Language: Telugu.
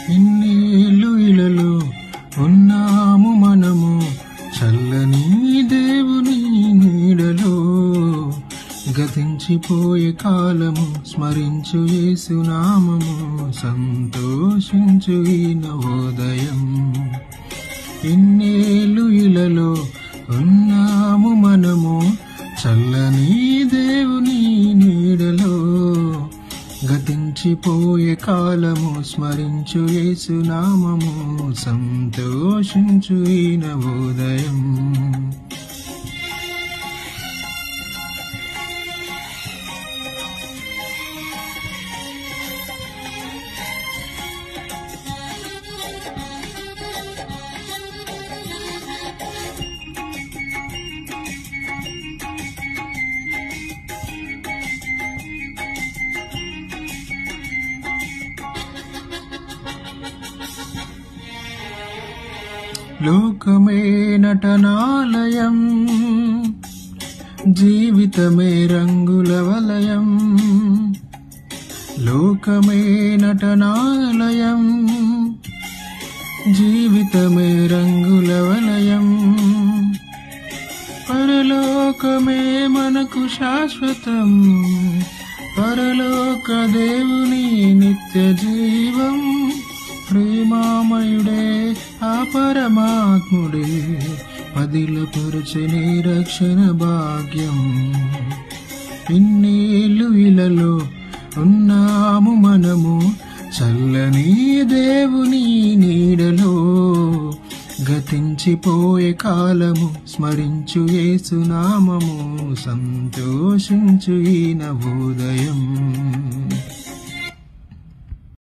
ఇన్నేళ్ళు ఇలలో ఉన్నాము మనము చల్లని దేవుని నీడలో. గతించిపోయే కాలము స్మరించు యేసు నామము, సంతోషించు ఈ నవోదయం. ఇన్నేళ్ళు ఇలలో ఉన్నాము మనము చల్లని దేవుని నీడలో. గతించిపోయే కాలము స్మరించు యేసు నామము, సంతోషించు ఈ నవోదయం. లోకమే నటనాలయం, జీవితమే రంగుల వలయం. లోకమే నటనాలయం, జీవితమే రంగుల వలయం. పరలోకమే మనకు శాశ్వతం, పరలోక దేవుని నిత్య జీవం. ప్రేమామయుడే ఆ పరమాత్ముడే, పదిలపరచని రక్షణ భాగ్యం. ఇన్నేళ్ళు ఇలలో ఉన్నాము మనము చల్లని దేవుని నీడలో. గతించిపోయే కాలము స్మరించు యేసు నామము, సంతోషించు ఈ నవోదయం.